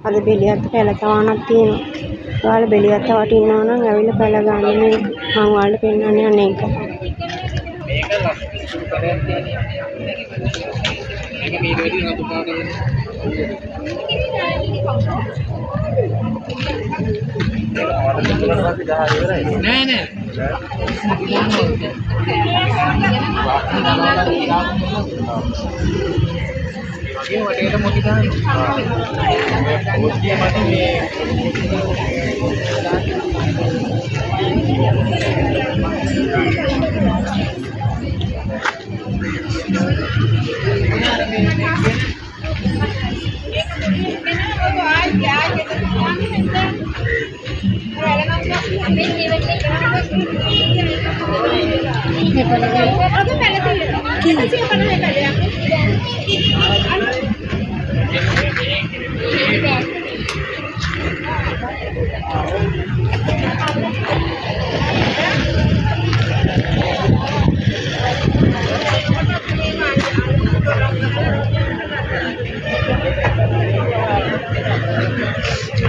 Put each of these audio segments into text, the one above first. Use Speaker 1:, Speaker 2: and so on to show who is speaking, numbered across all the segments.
Speaker 1: අද බෙලියත් පැල තවනක් තියෙනවා. ඔයාලා බෙලියත් වටිනවා නම් ඇවිල්ලා පැල ගන්න මේ මම ඔයාලට පෙන්නන්නේ අනේ එක.
Speaker 2: මේක ලස්සන කරයක් තියෙනවා. මේක මේ විදිහට නතුපාගෙන නෑ නෑ මගේ වටේට මොකද දාන්නේ ඔස්තිය මත මේ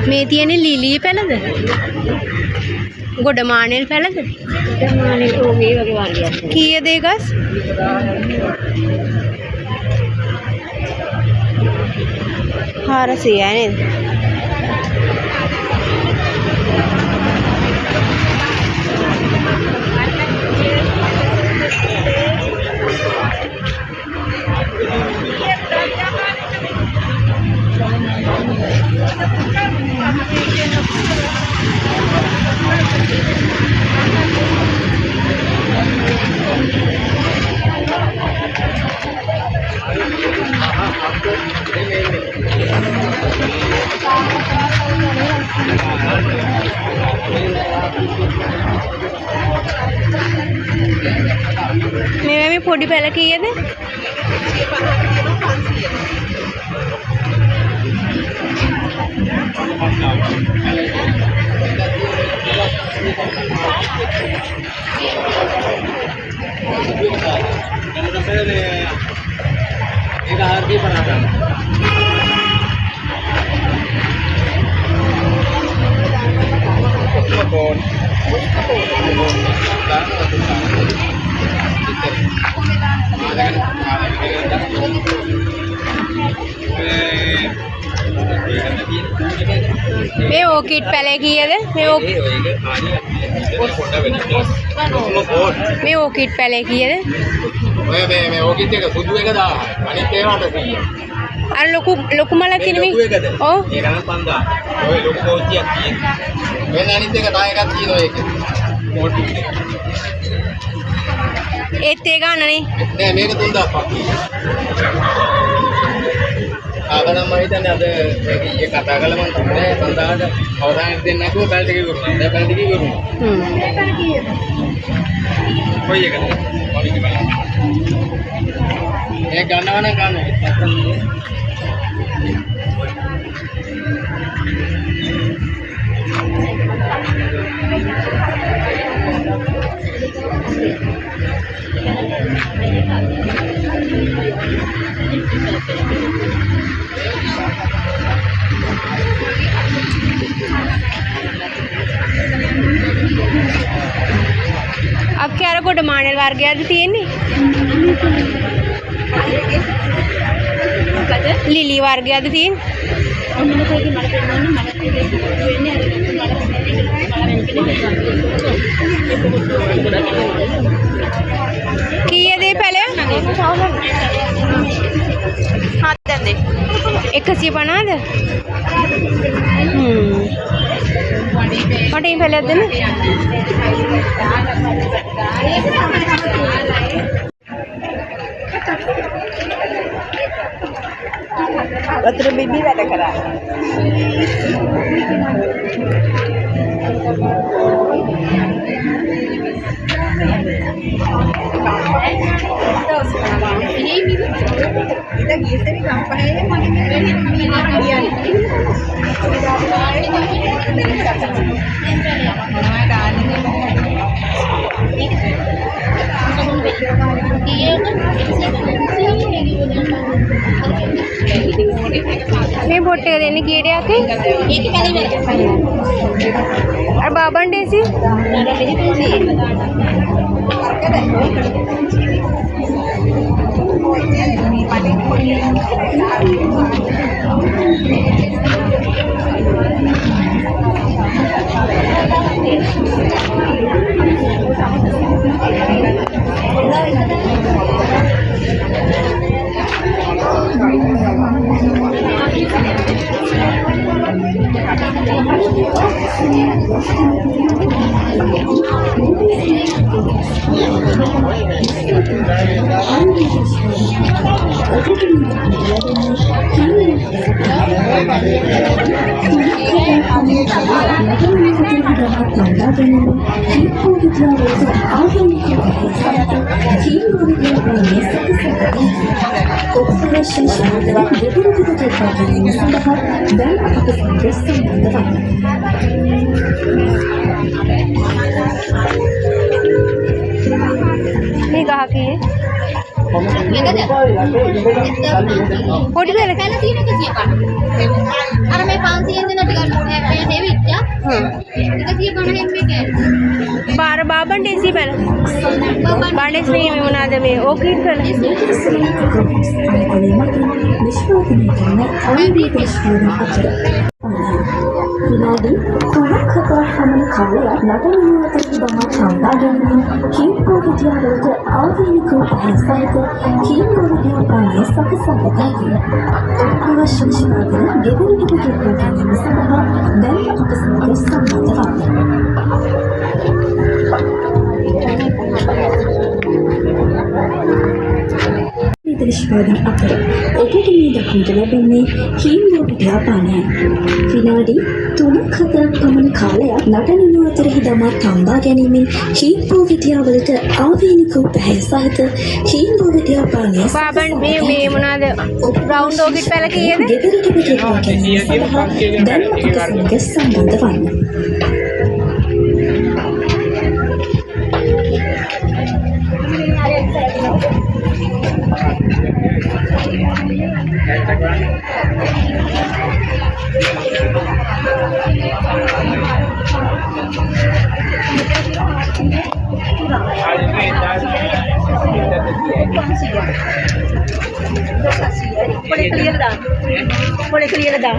Speaker 1: මේ තියෙන්නේ ලිලී පැලද? ගොඩමානෙල් පැලද?
Speaker 3: ගොඩමානෙල් ඕගේ වගේ වර්ගයක්.
Speaker 1: කීයද ඒ ගස්? 400යි නේද? මේ පොඩි පැල කීයද?
Speaker 2: ඒක ආර්දී පනහට කොස්මොපෝල්
Speaker 1: මේ ඕකිඩ් පැලේ කීයද? මේ ඕකිඩ් පැලේ කීයද?
Speaker 2: මේ ඕකිඩ් එක සුදු එක 1000. අනිත් ඒවාට 100.
Speaker 1: අර ලොකු මලක් තියෙන මේ. ඔව්.
Speaker 2: ඒක නම් 5000. ඔය ලොකු කෝච්චියක් තියෙනවා. වෙන අනිත් එක 10 එකක් තියෙනවා ඒක. මොටි එක.
Speaker 1: ඒත් ඒ ගන්නනේ.
Speaker 2: නෑ මේක 3000ක්. ආගනම් මම හිතන්නේ අද ඊයේ කතා කළා මම තමයි 5000ට අවදානයක් දෙන්න නැතුව පැලට කිව්වොත්. දැන් පැලට කිව්වොත්.
Speaker 3: ඒ පැල කීයද?
Speaker 2: කොයි එකද? මොනික බලන්න. මේ ගන්නවා නම් ගන්න.
Speaker 1: अब क्या रो गොඩමානෙල් වර්ගයක්ද තියෙන්නේ? ලිලි වර්ගයක්ද තියෙන්නේ? කීයද මේ පැලය? 150ද? මට මේ පැලයක් දෙන්න.
Speaker 3: වතුර බිබී වැඩ කරා.
Speaker 1: මේ බොට් එක දෙන්නේ කීයටද?
Speaker 3: ඒක පැලි වෙන.
Speaker 1: අර බාබන් ඩේසි මේ ගහ කීයේ? පොඩි බෙල
Speaker 3: පැල තියෙන 150. අර මේ 500 දෙන ටික මේ දෙවිච්චා. 150 මේකේ.
Speaker 1: බාර බාබන් ඩේසි බෙල. බාබන් ඩේසි මේ මොනවාද මේ ඕකීඩ් බෙල?
Speaker 4: විනාඩි 3ක පමණ කාලයක් නටන අතර දමා සම්බන්ධ ගැනීම කීපෝ විද්‍යාවලට ආධුනික උපහාසයක කීපෝ විද්‍යාපානය සකසාගතයි. අවශ්‍ය ශිෂ්‍යයන් ගෙදරට ගෙදර ගැනීම සඳහා දැන් අප සමග සම්බන්ධ නිෂ්පාදන අතර ඔබට මේ දක්නට ලැබෙන්නේ කීම්බෝ විද්‍යාපානයයි. විනාඩි 3-4ක් පමණ කාලයක් නටන අතරෙහි දමා තම්බා ගැනීමෙන් කීම්බෝ විද්‍යාවලට ආවේනික උපහාර සහිත කීම්බෝ විද්‍යාපානය
Speaker 1: බාබන් මේ මොනවාද රවුන්ඩ් ඕකිඩ් බෙල කීයද?
Speaker 4: ගෙදරට ගෙදර ගැනීම සඳහා දැන් අපට සමග සම්බන්ධ වන්න.
Speaker 3: Boleh clear dah.